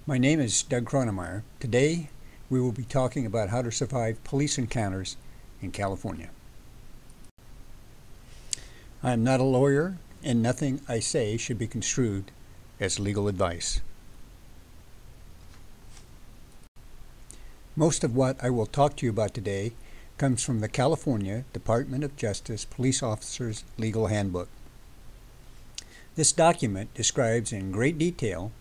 My name is Doug Cronemeyer. Today, we will be talking about how to survive police encounters in California. I am not a lawyer, and nothing I say should be construed as legal advice. Most of what I will talk to you about today comes from the California Department of Justice Police Officers Legal Handbook. This document describes in great detail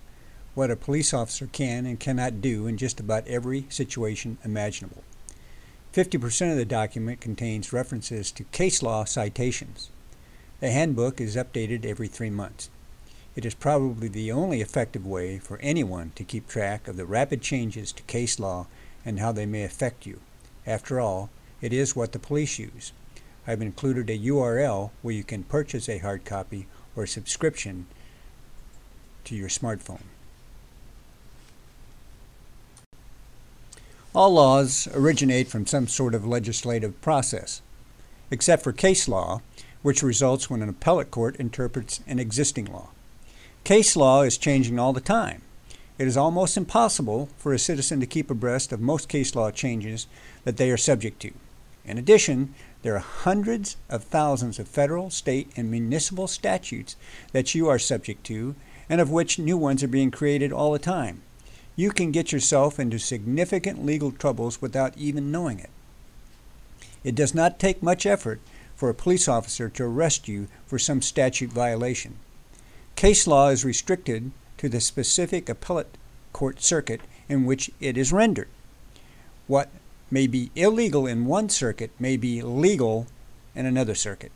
what a police officer can and cannot do in just about every situation imaginable. 50% of the document contains references to case law citations. The handbook is updated every 3 months. It is probably the only effective way for anyone to keep track of the rapid changes to case law and how they may affect you. After all, it is what the police use. I've included a URL where you can purchase a hard copy or a subscription to your smartphone. All laws originate from some sort of legislative process, except for case law, which results when an appellate court interprets an existing law. Case law is changing all the time. It is almost impossible for a citizen to keep abreast of most case law changes that they are subject to. In addition, there are hundreds of thousands of federal, state, and municipal statutes that you are subject to, and of which new ones are being created all the time. You can get yourself into significant legal troubles without even knowing it. It does not take much effort for a police officer to arrest you for some statute violation. Case law is restricted to the specific appellate court circuit in which it is rendered. What may be illegal in one circuit may be legal in another circuit.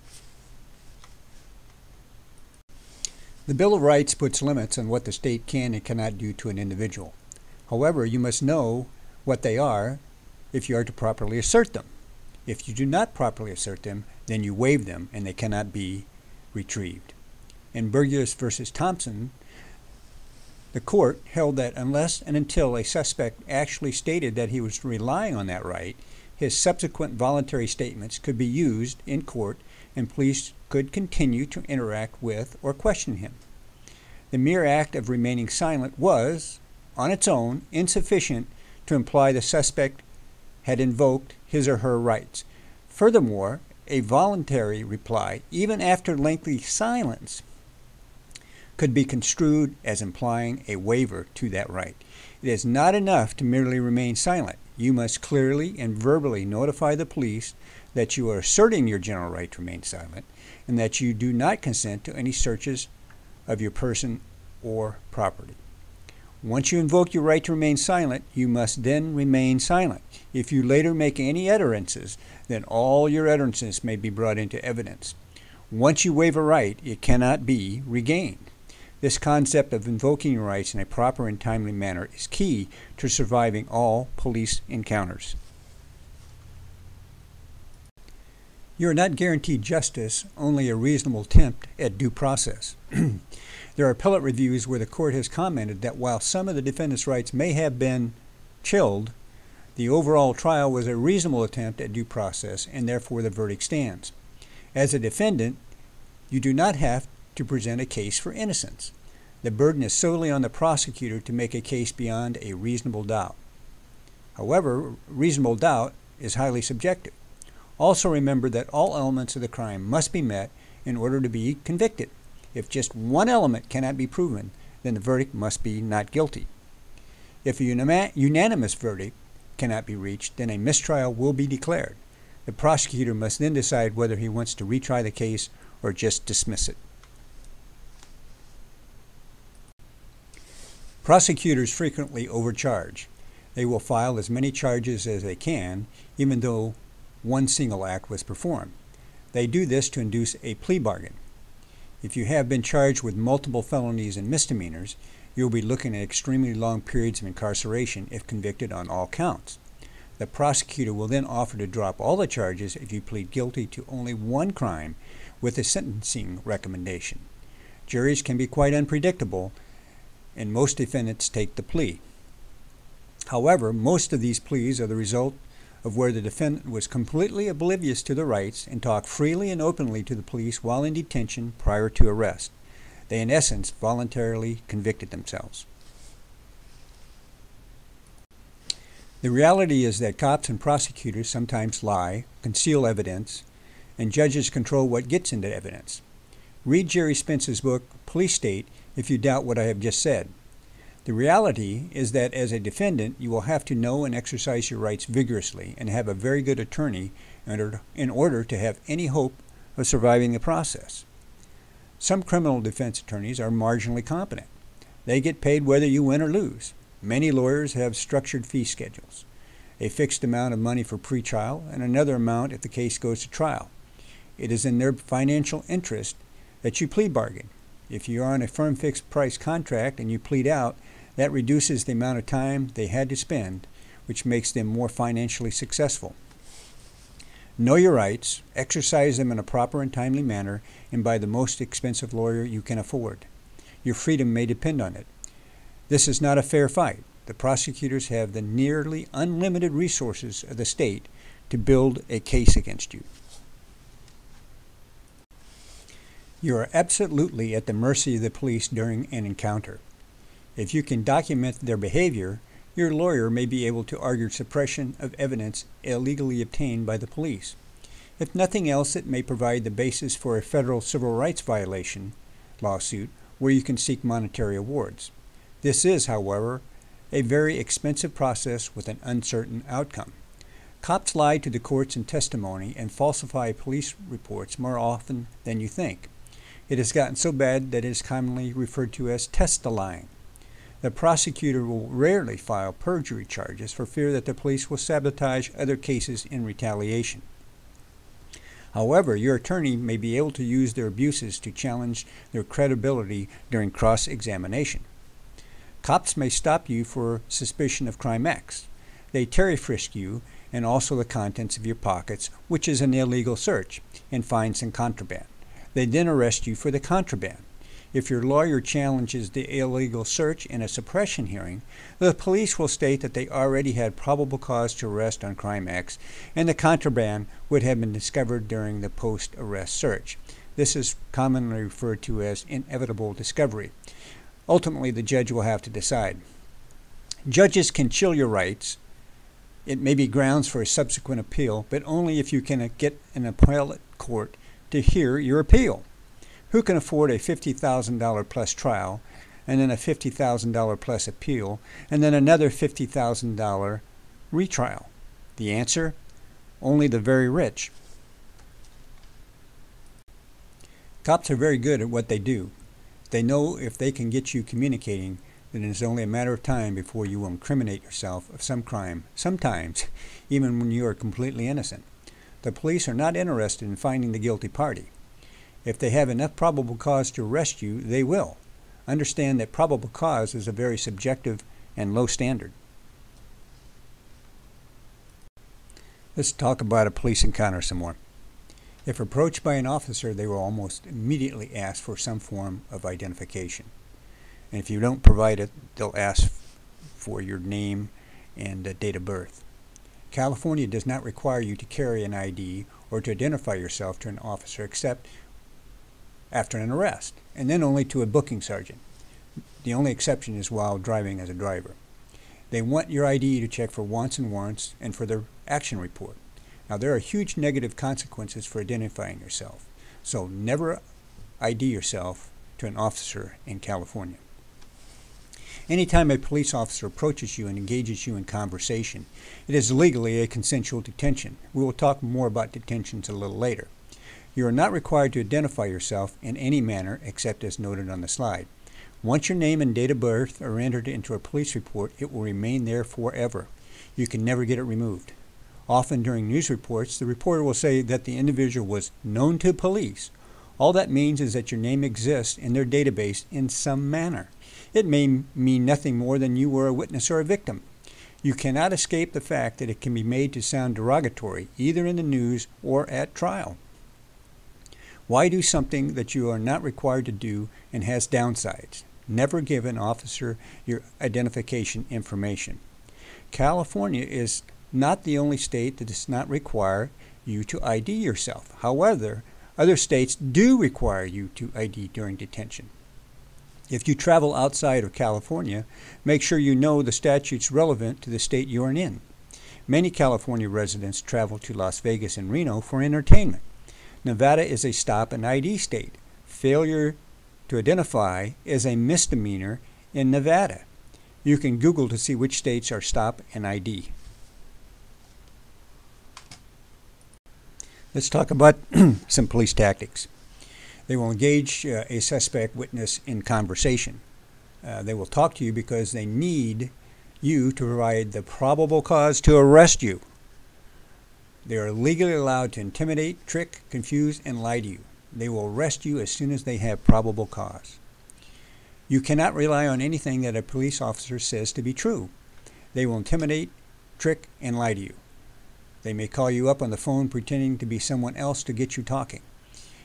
The Bill of Rights puts limits on what the state can and cannot do to an individual. However, you must know what they are if you are to properly assert them. If you do not properly assert them, then you waive them and they cannot be retrieved. In Burgess v. Thompson, the court held that unless and until a suspect actually stated that he was relying on that right, his subsequent voluntary statements could be used in court and police could continue to interact with or question him. The mere act of remaining silent was, on its own, insufficient to imply the suspect had invoked his or her rights. Furthermore, a voluntary reply, even after lengthy silence, could be construed as implying a waiver to that right. It is not enough to merely remain silent. You must clearly and verbally notify the police that you are asserting your general right to remain silent and that you do not consent to any searches of your person or property. Once you invoke your right to remain silent, you must then remain silent. If you later make any utterances, then all your utterances may be brought into evidence. Once you waive a right, it cannot be regained. This concept of invoking your rights in a proper and timely manner is key to surviving all police encounters. You are not guaranteed justice, only a reasonable attempt at due process. There are appellate reviews where the court has commented that while some of the defendant's rights may have been chilled, the overall trial was a reasonable attempt at due process, and therefore the verdict stands. As a defendant, you do not have to present a case for innocence. The burden is solely on the prosecutor to make a case beyond a reasonable doubt. However, reasonable doubt is highly subjective. Also remember that all elements of the crime must be met in order to be convicted. If just one element cannot be proven, then the verdict must be not guilty. If a unanimous verdict cannot be reached, then a mistrial will be declared. The prosecutor must then decide whether he wants to retry the case or just dismiss it. Prosecutors frequently overcharge. They will file as many charges as they can, even though one single act was performed. They do this to induce a plea bargain. If you have been charged with multiple felonies and misdemeanors, you'll be looking at extremely long periods of incarceration if convicted on all counts. The prosecutor will then offer to drop all the charges if you plead guilty to only one crime with a sentencing recommendation. Juries can be quite unpredictable, and most defendants take the plea. However, most of these pleas are the result of where the defendant was completely oblivious to the rights and talked freely and openly to the police while in detention prior to arrest. They, in essence, voluntarily convicted themselves. The reality is that cops and prosecutors sometimes lie, conceal evidence, and judges control what gets into evidence. Read Gerry Spence's book, Police State, if you doubt what I have just said. The reality is that as a defendant, you will have to know and exercise your rights vigorously and have a very good attorney in order to have any hope of surviving the process. Some criminal defense attorneys are marginally competent. They get paid whether you win or lose. Many lawyers have structured fee schedules, a fixed amount of money for pretrial and another amount if the case goes to trial. It is in their financial interest that you plea bargain. If you are on a firm fixed price contract and you plead out, that reduces the amount of time they had to spend, which makes them more financially successful. Know your rights, exercise them in a proper and timely manner, and buy the most expensive lawyer you can afford. Your freedom may depend on it. This is not a fair fight. The prosecutors have the nearly unlimited resources of the state to build a case against you. You are absolutely at the mercy of the police during an encounter. If you can document their behavior, your lawyer may be able to argue suppression of evidence illegally obtained by the police. If nothing else, it may provide the basis for a federal civil rights violation lawsuit where you can seek monetary awards. This is, however, a very expensive process with an uncertain outcome. Cops lie to the courts in testimony and falsify police reports more often than you think. It has gotten so bad that it is commonly referred to as test-lying. The prosecutor will rarely file perjury charges for fear that the police will sabotage other cases in retaliation. However, your attorney may be able to use their abuses to challenge their credibility during cross-examination. Cops may stop you for suspicion of crime X. They Terry frisk you and also the contents of your pockets, which is an illegal search, and find some contraband. They then arrest you for the contraband. If your lawyer challenges the illegal search in a suppression hearing, the police will state that they already had probable cause to arrest on crime X, and the contraband would have been discovered during the post-arrest search. This is commonly referred to as inevitable discovery. Ultimately, the judge will have to decide. Judges can chill your rights. It may be grounds for a subsequent appeal, but only if you can get an appellate court to hear your appeal. Who can afford a $50,000 plus trial, and then a $50,000 plus appeal, and then another $50,000 retrial? The answer? Only the very rich. Cops are very good at what they do. They know if they can get you communicating, then it is only a matter of time before you will incriminate yourself of some crime, sometimes even when you are completely innocent. The police are not interested in finding the guilty party. If they have enough probable cause to arrest you, they will. Understand that probable cause is a very subjective and low standard. Let's talk about a police encounter some more. If approached by an officer, they will almost immediately ask for some form of identification. And if you don't provide it, they'll ask for your name and date of birth. California does not require you to carry an ID or to identify yourself to an officer except after an arrest, and then only to a booking sergeant. The only exception is while driving as a driver. They want your ID to check for wants and warrants and for their action report. Now, there are huge negative consequences for identifying yourself, so never ID yourself to an officer in California. Anytime a police officer approaches you and engages you in conversation, it is legally a consensual detention. We will talk more about detentions a little later. You are not required to identify yourself in any manner except as noted on the slide. Once your name and date of birth are entered into a police report, it will remain there forever. You can never get it removed. Often during news reports, the reporter will say that the individual was known to police. All that means is that your name exists in their database in some manner. It may mean nothing more than you were a witness or a victim. You cannot escape the fact that it can be made to sound derogatory, either in the news or at trial. Why do something that you are not required to do and has downsides? Never give an officer your identification information. California is not the only state that does not require you to ID yourself. However, other states do require you to ID during detention. If you travel outside of California, make sure you know the statutes relevant to the state you are in. Many California residents travel to Las Vegas and Reno for entertainment. Nevada is a stop and ID state. Failure to identify is a misdemeanor in Nevada. You can Google to see which states are stop and ID. Let's talk about some police tactics. They will engage a suspect witness in conversation. They will talk to you because they need you to provide the probable cause to arrest you. They are legally allowed to intimidate, trick, confuse, and lie to you. They will arrest you as soon as they have probable cause. You cannot rely on anything that a police officer says to be true. They will intimidate, trick, and lie to you. They may call you up on the phone pretending to be someone else to get you talking.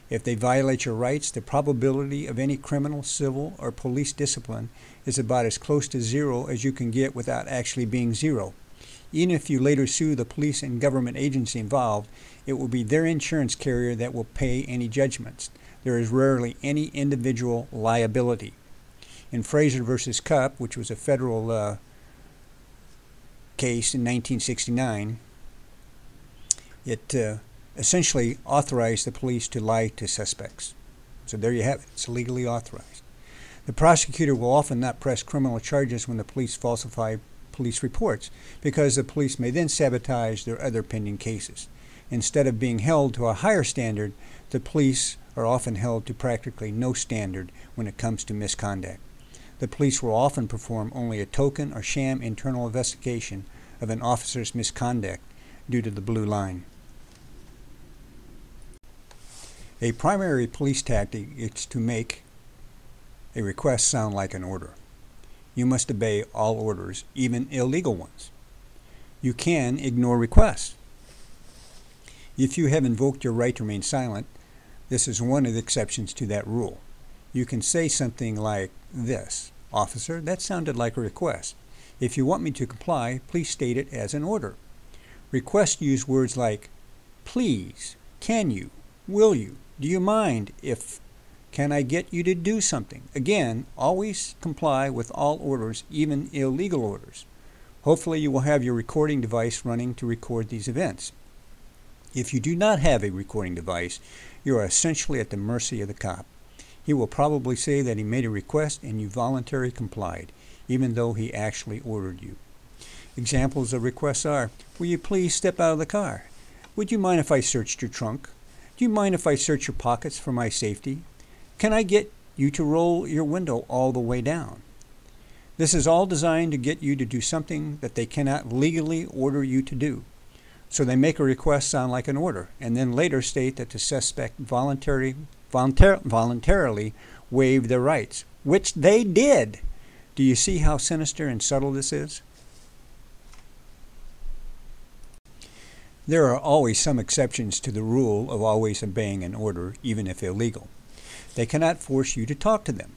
If they violate your rights, the probability of any criminal, civil, or police discipline is about as close to zero as you can get without actually being zero. Even if you later sue the police and government agency involved, it will be their insurance carrier that will pay any judgments. There is rarely any individual liability. In Fraser versus Cupp, which was a federal case in 1969, it essentially authorized the police to lie to suspects. So there you have it. It's legally authorized. The prosecutor will often not press criminal charges when the police falsify police reports, because the police may then sabotage their other pending cases. Instead of being held to a higher standard, the police are often held to practically no standard when it comes to misconduct. The police will often perform only a token or sham internal investigation of an officer's misconduct due to the blue line. A primary police tactic is to make a request sound like an order. You must obey all orders, even illegal ones. You can ignore requests. If you have invoked your right to remain silent, this is one of the exceptions to that rule. You can say something like this: "Officer, that sounded like a request. If you want me to comply, please state it as an order." Requests use words like please, can you, will you, do you mind if, can I get you to do something? Again, always comply with all orders, even illegal orders. Hopefully you will have your recording device running to record these events. If you do not have a recording device, you are essentially at the mercy of the cop. He will probably say that he made a request and you voluntarily complied, even though he actually ordered you. Examples of requests are: will you please step out of the car? Would you mind if I searched your trunk? Do you mind if I search your pockets for my safety? Can I get you to roll your window all the way down? This is all designed to get you to do something that they cannot legally order you to do. So they make a request sound like an order, and then later state that the suspect voluntarily waived their rights, which they did. Do you see how sinister and subtle this is? There are always some exceptions to the rule of always obeying an order, even if illegal. They cannot force you to talk to them.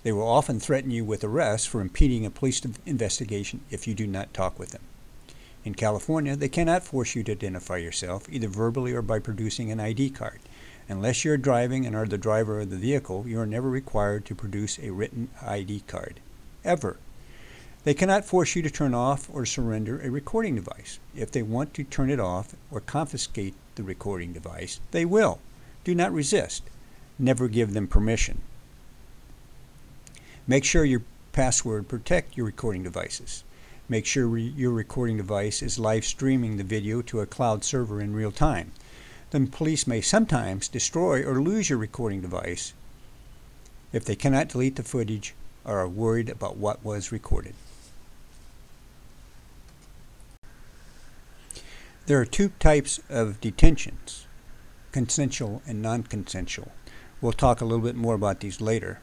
They will often threaten you with arrest for impeding a police investigation if you do not talk with them. In California, they cannot force you to identify yourself, either verbally or by producing an ID card. Unless you are driving and are the driver of the vehicle, you are never required to produce a written ID card, ever. They cannot force you to turn off or surrender a recording device. If they want to turn it off or confiscate the recording device, they will. Do not resist. Never give them permission. Make sure your password protect your recording devices. Make sure your recording device is live streaming the video to a cloud server in real time. The police may sometimes destroy or lose your recording device if they cannot delete the footage or are worried about what was recorded. There are two types of detentions: consensual and non-consensual. We'll talk a little bit more about these later.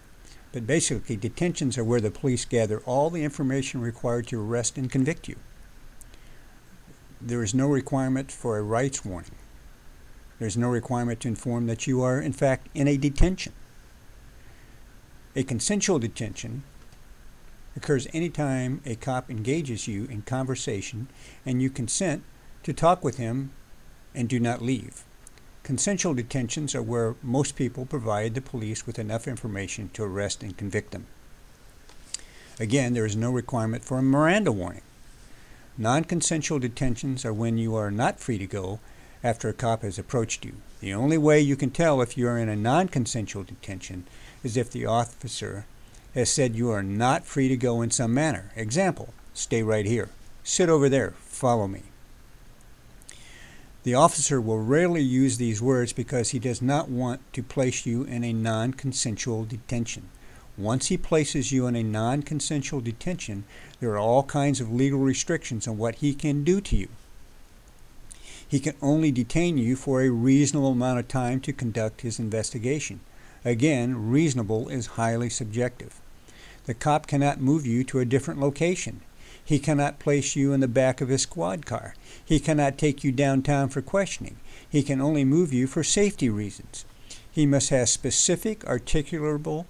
But basically, detentions are where the police gather all the information required to arrest and convict you. There is no requirement for a rights warning. There's no requirement to inform that you are, in fact, in a detention. A consensual detention occurs anytime a cop engages you in conversation and you consent to talk with him and do not leave. Consensual detentions are where most people provide the police with enough information to arrest and convict them. Again, there is no requirement for a Miranda warning. Non-consensual detentions are when you are not free to go after a cop has approached you. The only way you can tell if you are in a non-consensual detention is if the officer has said you are not free to go in some manner. Example, stay right here, sit over there, follow me. The officer will rarely use these words because he does not want to place you in a non-consensual detention. Once he places you in a non-consensual detention, there are all kinds of legal restrictions on what he can do to you. He can only detain you for a reasonable amount of time to conduct his investigation. Again, reasonable is highly subjective. The cop cannot move you to a different location. He cannot place you in the back of his squad car. He cannot take you downtown for questioning. He can only move you for safety reasons. He must have specific, articulable,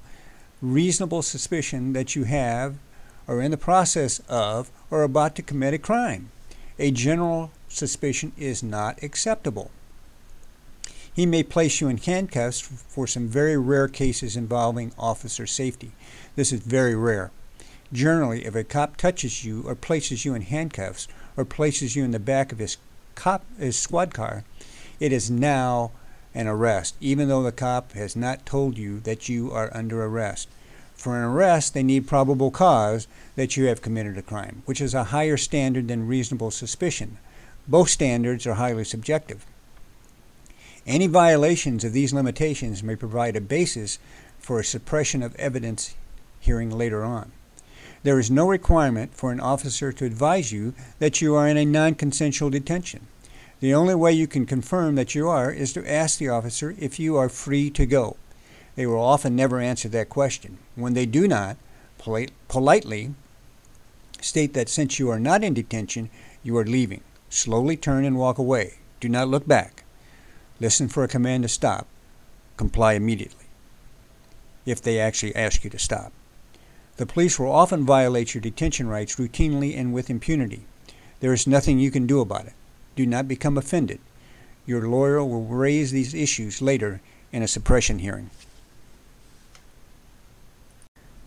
reasonable suspicion that you have, are in the process of, or about to commit a crime. A general suspicion is not acceptable. He may place you in handcuffs for some very rare cases involving officer safety. This is very rare. Generally, if a cop touches you or places you in handcuffs or places you in the back of his squad car, it is now an arrest, even though the cop has not told you that you are under arrest. For an arrest, they need probable cause that you have committed a crime, which is a higher standard than reasonable suspicion. Both standards are highly subjective. Any violations of these limitations may provide a basis for a suppression of evidence hearing later on. There is no requirement for an officer to advise you that you are in a non-consensual detention. The only way you can confirm that you are is to ask the officer if you are free to go. They will often never answer that question. When they do not, politely state that since you are not in detention, you are leaving. Slowly turn and walk away. Do not look back. Listen for a command to stop. Comply immediately, if they actually ask you to stop. The police will often violate your detention rights routinely and with impunity. There is nothing you can do about it. Do not become offended. Your lawyer will raise these issues later in a suppression hearing.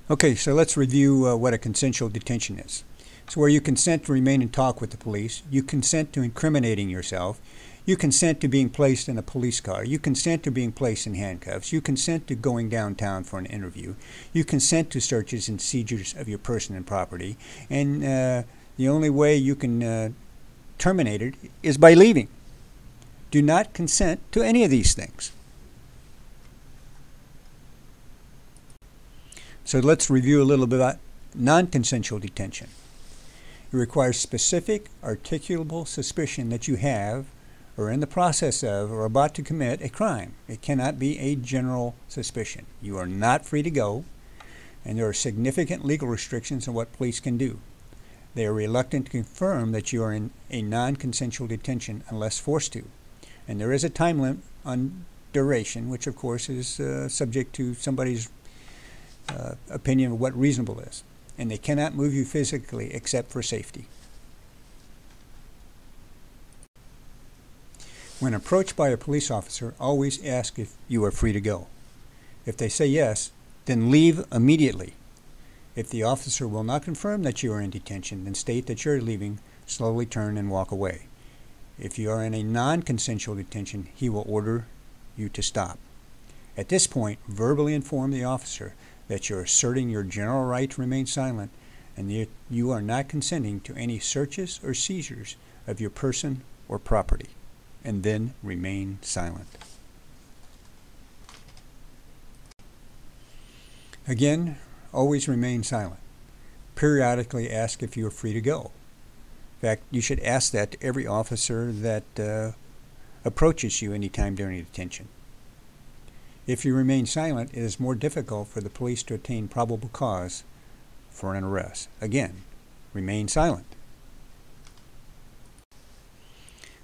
Okay, so let's review what a consensual detention is. It's where you consent to remain and talk with the police. You consent to incriminating yourself. You consent to being placed in a police car. You consent to being placed in handcuffs. You consent to going downtown for an interview. You consent to searches and seizures of your person and property. And the only way you can terminate it is by leaving. Do not consent to any of these things. So let's review a little bit about non-consensual detention. It requires specific, articulable suspicion that you have, or in the process of, or about to commit a crime. It cannot be a general suspicion. You are not free to go, and there are significant legal restrictions on what police can do. They are reluctant to confirm that you are in a non-consensual detention unless forced to. And there is a time limit on duration, which of course is subject to somebody's opinion of what reasonable is. And they cannot move you physically except for safety. When approached by a police officer, always ask if you are free to go. If they say yes, then leave immediately. If the officer will not confirm that you are in detention, then state that you're leaving, slowly turn and walk away. If you are in a non-consensual detention, he will order you to stop. At this point, verbally inform the officer that you're asserting your general right to remain silent and that you are not consenting to any searches or seizures of your person or property, and then remain silent. Again, always remain silent. Periodically ask if you are free to go. In fact, you should ask that to every officer that approaches you anytime during detention. If you remain silent, it is more difficult for the police to obtain probable cause for an arrest. Again, remain silent.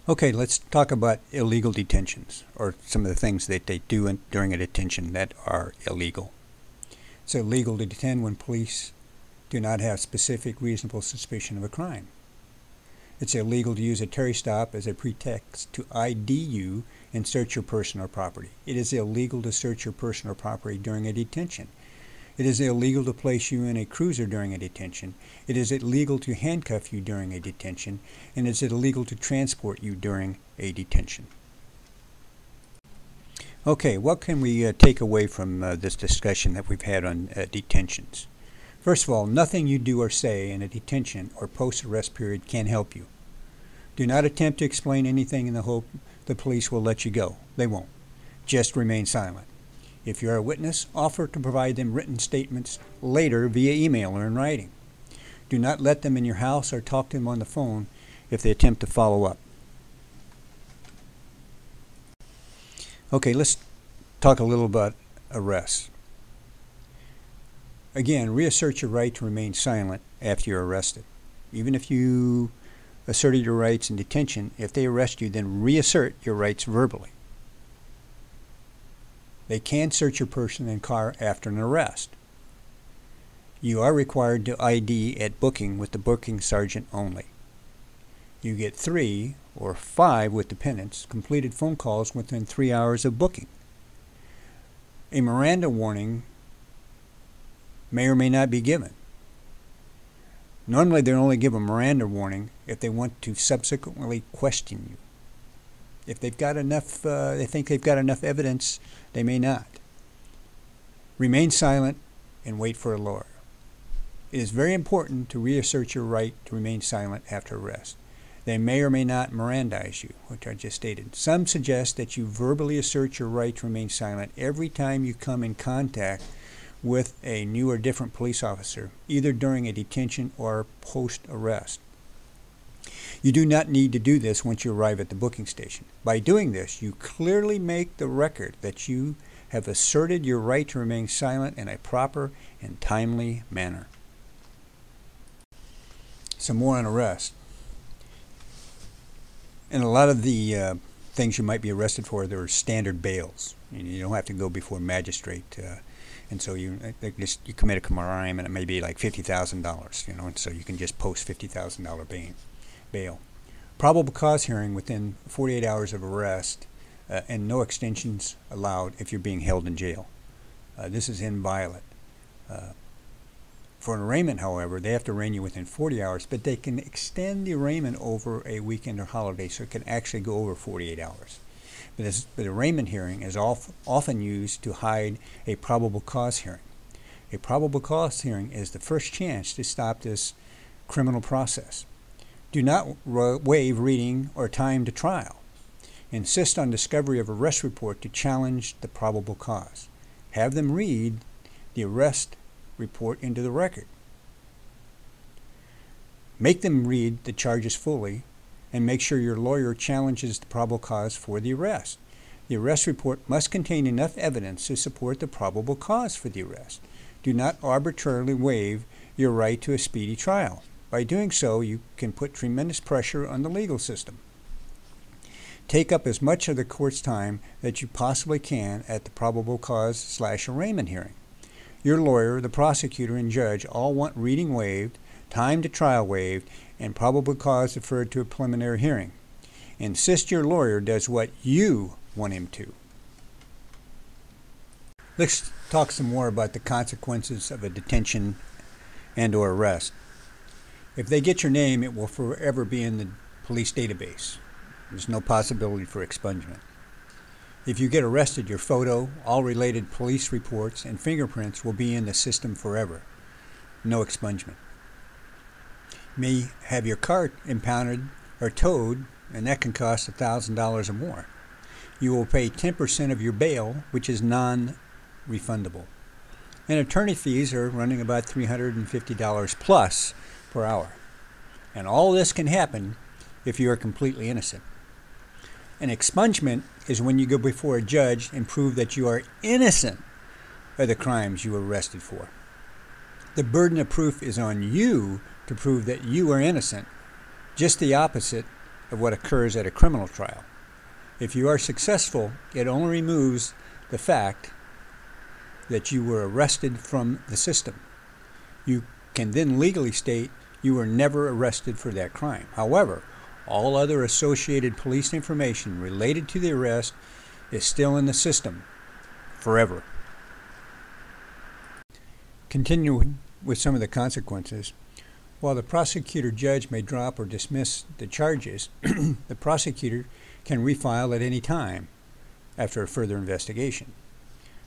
Okay, let's talk about illegal detentions, or some of the things that they do during a detention that are illegal. It's illegal to detain when police do not have specific reasonable suspicion of a crime. It's illegal to use a Terry stop as a pretext to ID you and search your person or property. It is illegal to search your person or property during a detention. It is illegal to place you in a cruiser during a detention. It is illegal to handcuff you during a detention. And it is illegal to transport you during a detention. Okay, what can we take away from this discussion that we've had on detentions? First of all, nothing you do or say in a detention or post-arrest period can help you. Do not attempt to explain anything in the hope the police will let you go. They won't. Just remain silent. If you are a witness, offer to provide them written statements later via email or in writing. Do not let them in your house or talk to them on the phone if they attempt to follow up. Okay, let's talk a little about arrests. Again, reassert your right to remain silent after you're arrested. Even if you asserted your rights in detention, if they arrest you, then reassert your rights verbally. They can search your person and car after an arrest. You are required to ID at booking with the booking sergeant only. You get 3 or 5 with dependents completed phone calls within 3 hours of booking. A Miranda warning may or may not be given. Normally, they only give a Miranda warning if they want to subsequently question you. If they've got enough, they think they've got enough evidence, they may not. Remain silent and wait for a lawyer. It is very important to reassert your right to remain silent after arrest. They may or may not Mirandize you, which I just stated. Some suggest that you verbally assert your right to remain silent every time you come in contact with a new or different police officer, either during a detention or post-arrest. You do not need to do this once you arrive at the booking station. By doing this, you clearly make the record that you have asserted your right to remain silent in a proper and timely manner. Some more on arrest. And a lot of the things you might be arrested for, there are standard bails. You don't have to go before a magistrate. And so you commit a crime and it may be like $50,000, and so you can just post $50,000 bail. Probable cause hearing within 48 hours of arrest and no extensions allowed if you're being held in jail. This is inviolate. For an arraignment, however, they have to arraign you within 40 hours, but they can extend the arraignment over a weekend or holiday, so it can actually go over 48 hours. But the arraignment hearing is often used to hide a probable cause hearing. A probable cause hearing is the first chance to stop this criminal process. Do not waive reading or time to trial. Insist on discovery of arrest report to challenge the probable cause. Have them read the arrest report into the record. Make them read the charges fully and make sure your lawyer challenges the probable cause for the arrest. The arrest report must contain enough evidence to support the probable cause for the arrest. Do not arbitrarily waive your right to a speedy trial. By doing so, you can put tremendous pressure on the legal system. Take up as much of the court's time that you possibly can at the probable cause/arraignment hearing. Your lawyer, the prosecutor, and judge all want reading waived, time to trial waived, and probable cause deferred to a preliminary hearing. Insist your lawyer does what you want him to. Let's talk some more about the consequences of a detention and/or arrest. If they get your name, it will forever be in the police database. There's no possibility for expungement. If you get arrested, your photo, all related police reports, and fingerprints will be in the system forever. No expungement. You may have your car impounded or towed, and that can cost $1,000 or more. You will pay 10% of your bail, which is non-refundable. And attorney fees are running about $350 plus per hour. And all this can happen if you are completely innocent. An expungement is when you go before a judge and prove that you are innocent of the crimes you were arrested for. The burden of proof is on you to prove that you are innocent, just the opposite of what occurs at a criminal trial. If you are successful, it only removes the fact that you were arrested from the system. You can then legally state you were never arrested for that crime. However, all other associated police information related to the arrest is still in the system forever. Continuing with some of the consequences, while the prosecutor judge may drop or dismiss the charges, the prosecutor can refile at any time after a further investigation.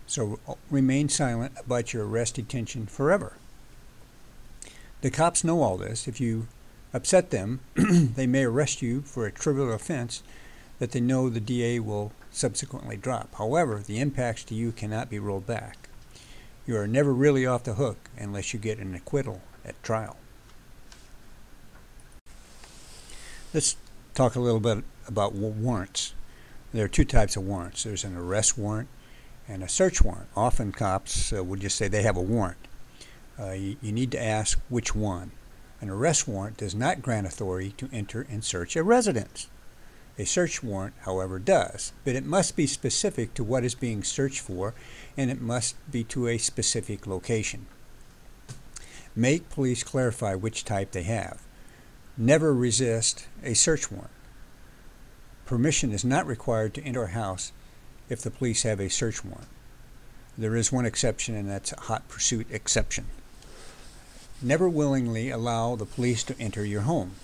So remain silent about your arrest detention forever. The cops know all this. If you upset them, they may arrest you for a trivial offense that they know the DA will subsequently drop. However, the impacts to you cannot be rolled back. You are never really off the hook unless you get an acquittal at trial. Let's talk a little bit about warrants. There are two types of warrants. There's an arrest warrant and a search warrant. Often cops will just say they have a warrant. You need to ask which one. An arrest warrant does not grant authority to enter and search a residence. A search warrant, however, does, but it must be specific to what is being searched for, and it must be to a specific location. Make police clarify which type they have. Never resist a search warrant. Permission is not required to enter a house if the police have a search warrant. There is one exception, and that's a hot pursuit exception. Never willingly allow the police to enter your home.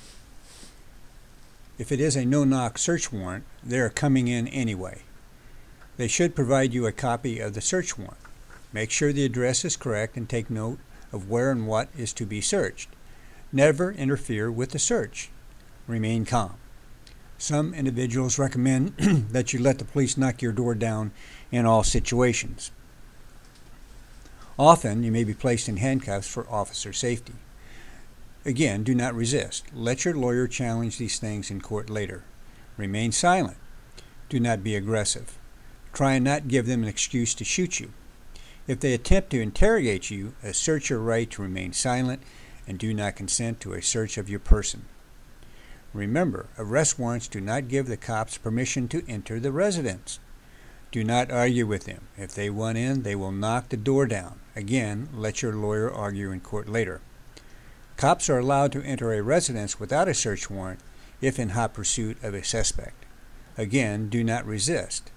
If it is a no-knock search warrant, they are coming in anyway. They should provide you a copy of the search warrant. Make sure the address is correct and take note of where and what is to be searched. Never interfere with the search. Remain calm. Some individuals recommend that you let the police knock your door down in all situations. Often, you may be placed in handcuffs for officer safety. Again, do not resist. Let your lawyer challenge these things in court later. Remain silent. Do not be aggressive. Try and not give them an excuse to shoot you. If they attempt to interrogate you, assert your right to remain silent and do not consent to a search of your person. Remember, arrest warrants do not give the cops permission to enter the residence. Do not argue with them. If they want in, they will knock the door down. Again, let your lawyer argue in court later. Cops are allowed to enter a residence without a search warrant if in hot pursuit of a suspect. Again, do not resist.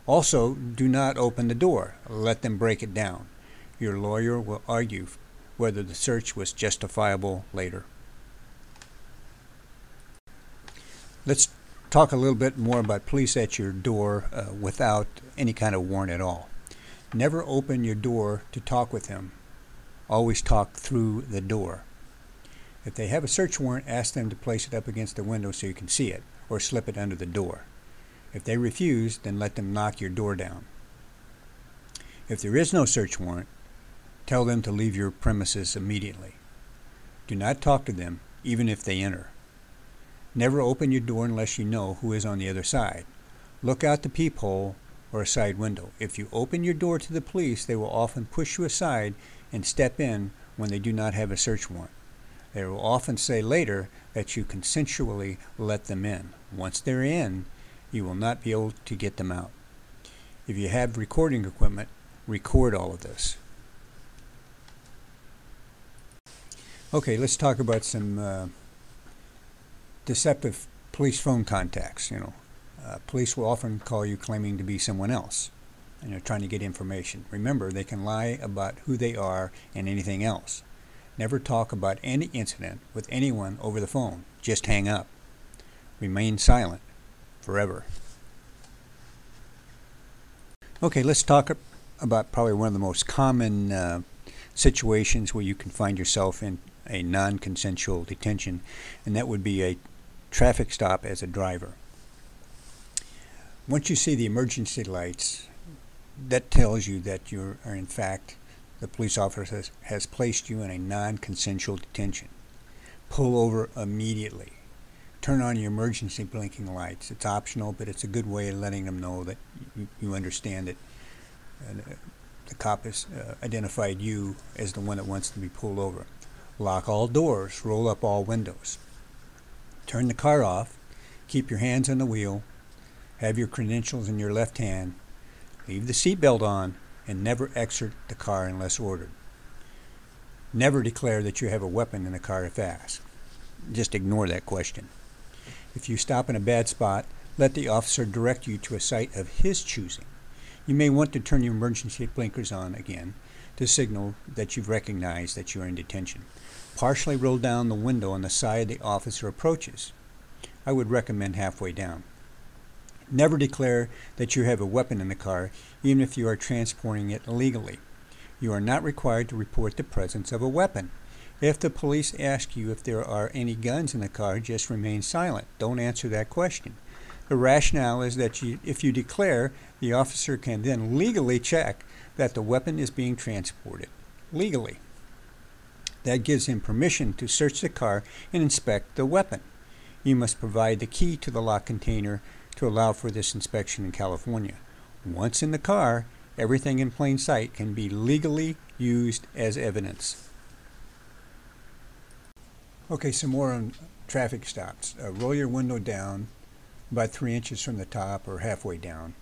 Also, do not open the door. Let them break it down. Your lawyer will argue whether the search was justifiable later. Let's talk a little bit more about police at your door without any kind of warrant at all. Never open your door to talk with them. Always talk through the door. If they have a search warrant, ask them to place it up against the window so you can see it, or slip it under the door. If they refuse, then let them knock your door down. If there is no search warrant, tell them to leave your premises immediately. Do not talk to them, even if they enter. Never open your door unless you know who is on the other side. Look out the peephole or a side window. If you open your door to the police, they will often push you aside and step in when they do not have a search warrant. They will often say later that you consensually let them in. Once they're in, you will not be able to get them out. If you have recording equipment, record all of this. Okay, let's talk about some deceptive police phone contacts. Police will often call you claiming to be someone else, and they're trying to get information. Remember, they can lie about who they are and anything else. Never talk about any incident with anyone over the phone. Just hang up. Remain silent forever. Okay, let's talk about probably one of the most common situations where you can find yourself in a non-consensual detention, and that would be a traffic stop as a driver. Once you see the emergency lights, that tells you that you are in fact, the police officer has placed you in a non-consensual detention. Pull over immediately. Turn on your emergency blinking lights. It's optional, but it's a good way of letting them know that you understand that the cop has identified you as the one that wants to be pulled over. Lock all doors. Roll up all windows. Turn the car off. Keep your hands on the wheel. Have your credentials in your left hand. Leave the seatbelt on, and never exit the car unless ordered. Never declare that you have a weapon in the car if asked. Just ignore that question. If you stop in a bad spot, let the officer direct you to a site of his choosing. You may want to turn your emergency blinkers on again to signal that you've recognized that you're in detention. Partially roll down the window on the side the officer approaches. I would recommend halfway down. Never declare that you have a weapon in the car, even if you are transporting it illegally. You are not required to report the presence of a weapon. If the police ask you if there are any guns in the car, just remain silent. Don't answer that question. The rationale is that if you declare, the officer can then legally check that the weapon is being transported. Legally. That gives him permission to search the car and inspect the weapon. You must provide the key to the locked container to allow for this inspection in California. Once in the car, everything in plain sight can be legally used as evidence. Okay, some more on traffic stops. Roll your window down about 3 inches from the top or halfway down.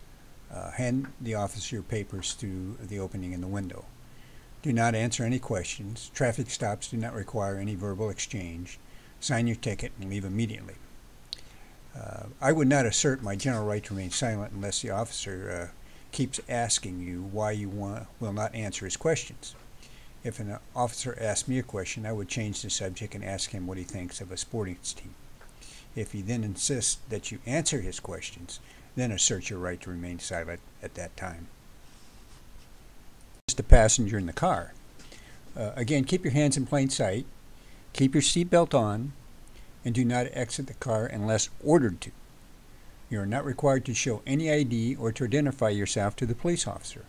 Hand the officer your papers through the opening in the window. Do not answer any questions. Traffic stops do not require any verbal exchange. Sign your ticket and leave immediately. I would not assert my general right to remain silent unless the officer keeps asking you why you will not answer his questions. If an officer asks me a question, I would change the subject and ask him what he thinks of a sporting team. If he then insists that you answer his questions, then assert your right to remain silent at that time. The passenger in the car. Again, keep your hands in plain sight, keep your seatbelt on, and do not exit the car unless ordered to. You are not required to show any ID or to identify yourself to the police officer.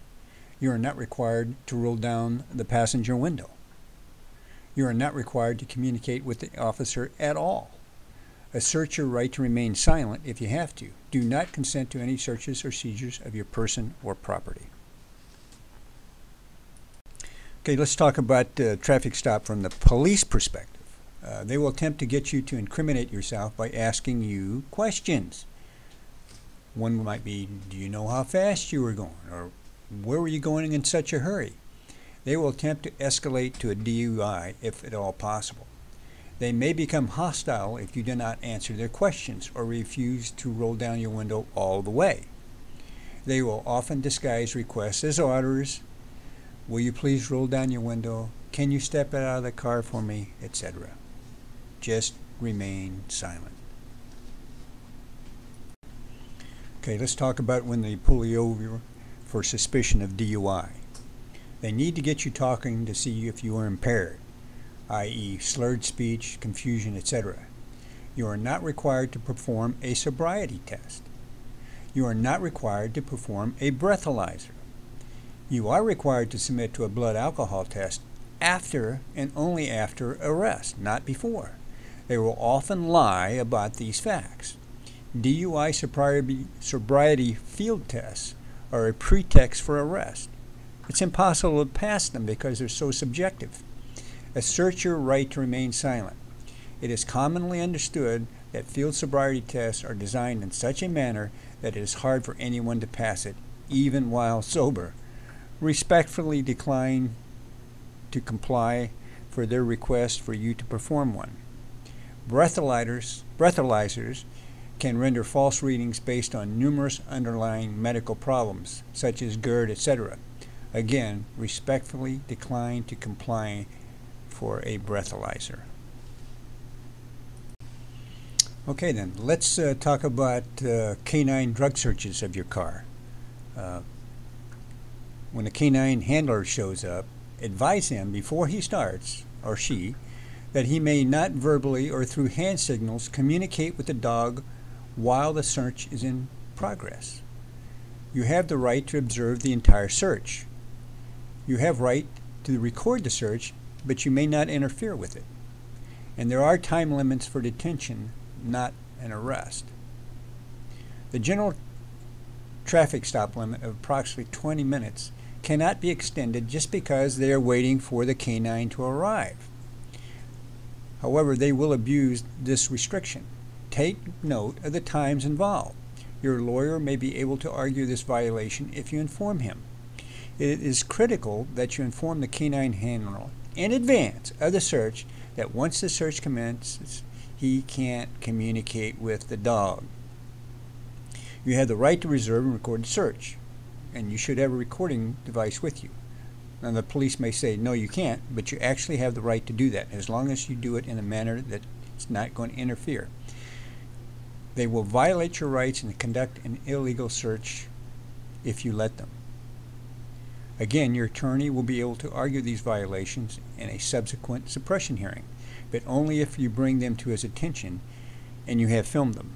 You are not required to roll down the passenger window. You are not required to communicate with the officer at all. Assert your right to remain silent if you have to. Do not consent to any searches or seizures of your person or property. Okay, let's talk about traffic stop from the police perspective. They will attempt to get you to incriminate yourself by asking you questions. One might be, do you know how fast you were going? Or where were you going in such a hurry? They will attempt to escalate to a DUI if at all possible. They may become hostile if you do not answer their questions or refuse to roll down your window all the way. They will often disguise requests as orders. Will you please roll down your window? Can you step out of the car for me? Etc. Just remain silent. Okay, let's talk about when they pull you over for suspicion of DUI. They need to get you talking to see if you are impaired, i.e. slurred speech, confusion, etc. You are not required to perform a sobriety test. You are not required to perform a breathalyzer. You are required to submit to a blood alcohol test after and only after arrest, not before. They will often lie about these facts. DUI sobriety field tests are a pretext for arrest. It's impossible to pass them because they're so subjective. Assert your right to remain silent. It is commonly understood that field sobriety tests are designed in such a manner that it is hard for anyone to pass it, even while sober. Respectfully decline to comply for their request for you to perform one. Breathalyzers can render false readings based on numerous underlying medical problems, such as GERD, etc. Again, respectfully decline to comply for a breathalyzer. Okay then, let's talk about canine drug searches of your car. When a canine handler shows up, advise him before he starts, or she, that he may not verbally or through hand signals communicate with the dog while the search is in progress. You have the right to observe the entire search. You have right to record the search, but you may not interfere with it. And there are time limits for detention, not an arrest. The general traffic stop limit of approximately 20 minutes cannot be extended just because they are waiting for the canine to arrive. However, they will abuse this restriction. Take note of the times involved. Your lawyer may be able to argue this violation if you inform him. It is critical that you inform the canine handler in advance of the search that once the search commences, he can't communicate with the dog. You have the right to reserve and record the search, and you should have a recording device with you. And the police may say, no, you can't, but you actually have the right to do that, as long as you do it in a manner that's not going to interfere. They will violate your rights and conduct an illegal search if you let them. Again, your attorney will be able to argue these violations in a subsequent suppression hearing, but only if you bring them to his attention and you have filmed them.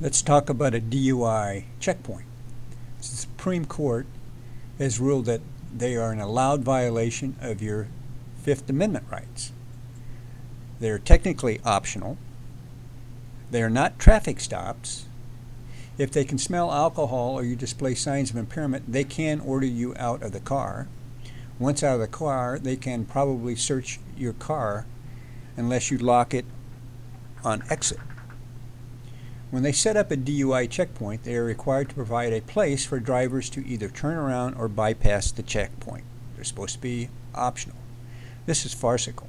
Let's talk about a DUI checkpoint. The Supreme Court has ruled that they are an allowed violation of your Fifth Amendment rights. They are technically optional. They are not traffic stops. If they can smell alcohol or you display signs of impairment, they can order you out of the car. Once out of the car, they can probably search your car unless you lock it on exit. When they set up a DUI checkpoint, they are required to provide a place for drivers to either turn around or bypass the checkpoint. They're supposed to be optional. This is farcical.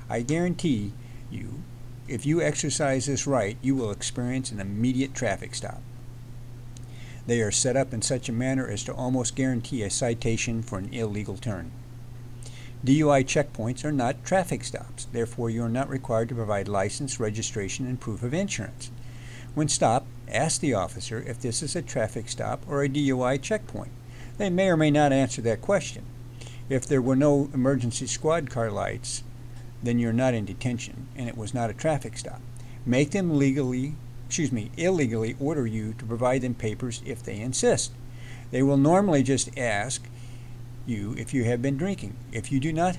I guarantee you, if you exercise this right, you will experience an immediate traffic stop. They are set up in such a manner as to almost guarantee a citation for an illegal turn. DUI checkpoints are not traffic stops. Therefore, you are not required to provide license, registration, and proof of insurance. When stopped, ask the officer if this is a traffic stop or a DUI checkpoint. They may or may not answer that question. If there were no emergency squad car lights, then you're not in detention and it was not a traffic stop. Make them illegally order you to provide them papers if they insist. They will normally just ask you if you have been drinking. If you do not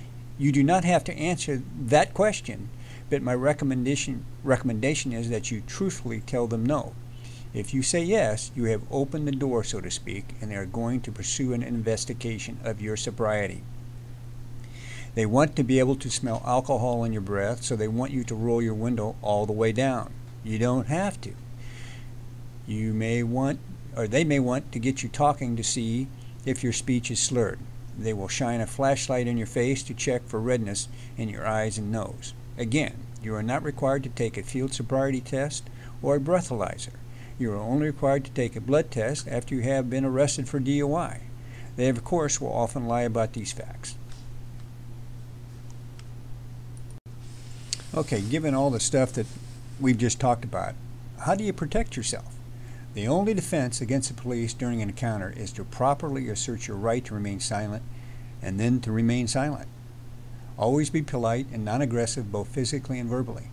have to answer that question, but my recommendation is that you truthfully tell them no. If you say yes, you have opened the door, so to speak, and they are going to pursue an investigation of your sobriety. They want to be able to smell alcohol in your breath, so they want you to roll your window all the way down. You don't have to. They may want to get you talking to see if your speech is slurred. They will shine a flashlight in your face to check for redness in your eyes and nose. Again, you are not required to take a field sobriety test or a breathalyzer. You are only required to take a blood test after you have been arrested for DUI. They, of course, will often lie about these facts. Okay, given all the stuff that we've just talked about, how do you protect yourself? The only defense against the police during an encounter is to properly assert your right to remain silent and then to remain silent. Always be polite and non-aggressive both physically and verbally.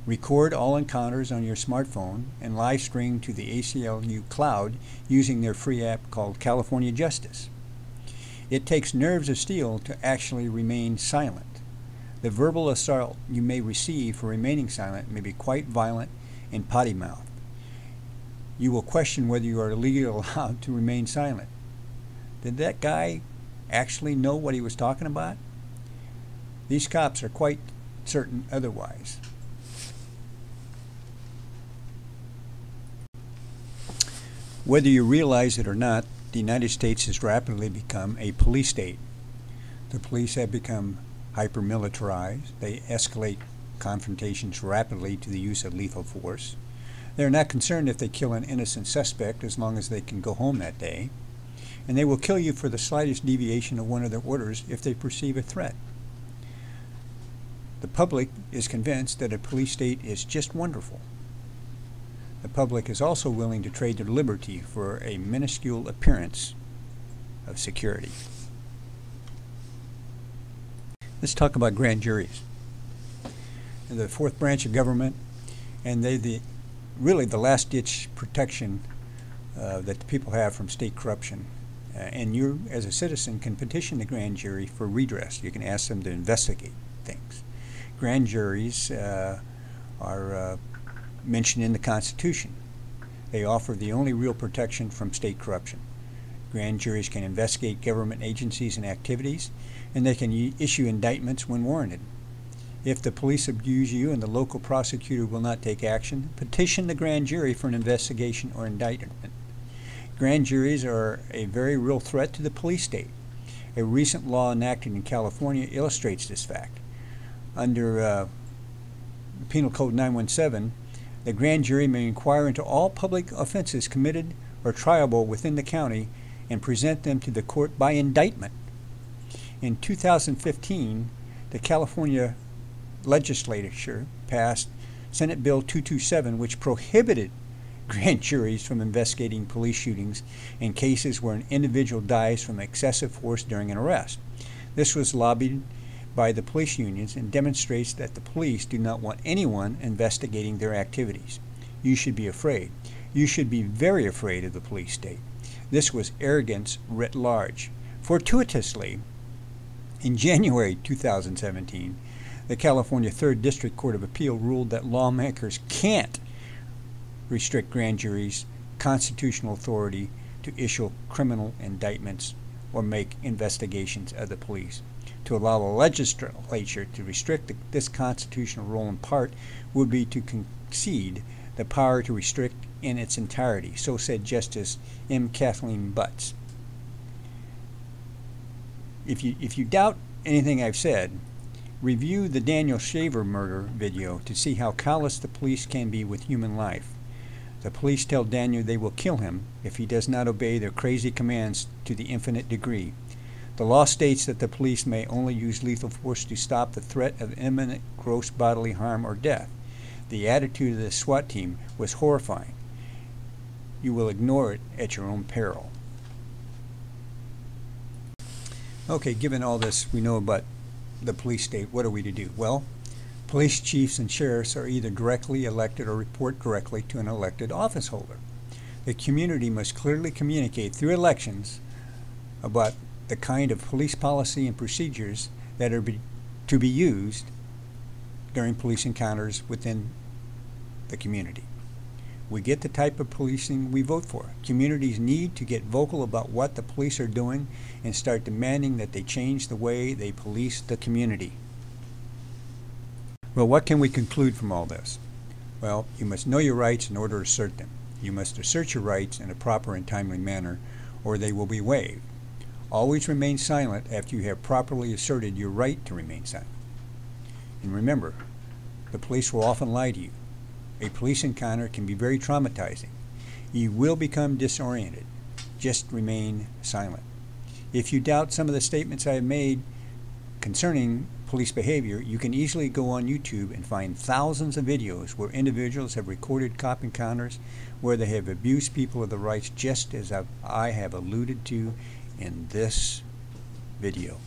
Record all encounters on your smartphone and live stream to the ACLU cloud using their free app called California Justice. It takes nerves of steel to actually remain silent. The verbal assault you may receive for remaining silent may be quite violent and potty-mouthed. You will question whether you are legally allowed to remain silent. Did that guy actually know what he was talking about? These cops are quite certain otherwise. Whether you realize it or not, the United States has rapidly become a police state. The police have become hyper-militarized. They escalate confrontations rapidly to the use of lethal force. They're not concerned if they kill an innocent suspect as long as they can go home that day. And they will kill you for the slightest deviation of one of their orders if they perceive a threat. The public is convinced that a police state is just wonderful. The public is also willing to trade their liberty for a minuscule appearance of security. Let's talk about grand juries. They're the fourth branch of government, and they're really the last-ditch protection that the people have from state corruption. And you, as a citizen, can petition the grand jury for redress. You can ask them to investigate things. Grand juries are mentioned in the Constitution. They offer the only real protection from state corruption. Grand juries can investigate government agencies and activities, and they can issue indictments when warranted. If the police abuse you and the local prosecutor will not take action, petition the grand jury for an investigation or indictment. Grand juries are a very real threat to the police state. A recent law enacted in California illustrates this fact. Under Penal Code 917, the grand jury may inquire into all public offenses committed or triable within the county and present them to the court by indictment. In 2015, the California legislature passed Senate Bill 227, which prohibited grand juries from investigating police shootings in cases where an individual dies from excessive force during an arrest. This was lobbied by the police unions and demonstrates that the police do not want anyone investigating their activities. You should be afraid. You should be very afraid of the police state. This was arrogance writ large. Fortuitously, in January 2017, the California 3rd District Court of Appeal ruled that lawmakers can't restrict grand juries' constitutional authority to issue criminal indictments or make investigations of the police. To allow the legislature to restrict this constitutional role in part would be to concede the power to restrict in its entirety, so said Justice M. Kathleen Butts. If you doubt anything I've said, review the Daniel Shaver murder video to see how callous the police can be with human life. The police tell Daniel they will kill him if he does not obey their crazy commands to the infinite degree. The law states that the police may only use lethal force to stop the threat of imminent gross bodily harm or death. The attitude of the SWAT team was horrifying. You will ignore it at your own peril. Okay, given all this we know about the police state, what are we to do? Well, police chiefs and sheriffs are either directly elected or report directly to an elected office holder. The community must clearly communicate through elections about the kind of police policy and procedures that are to be used during police encounters within the community. We get the type of policing we vote for. Communities need to get vocal about what the police are doing and start demanding that they change the way they police the community. Well, what can we conclude from all this? Well, you must know your rights in order to assert them. You must assert your rights in a proper and timely manner, or they will be waived. Always remain silent after you have properly asserted your right to remain silent. And remember, the police will often lie to you. A police encounter can be very traumatizing. You will become disoriented. Just remain silent. If you doubt some of the statements I have made concerning police behavior, you can easily go on YouTube and find thousands of videos where individuals have recorded cop encounters where they have abused people of the rights, just as I have alluded to in this video.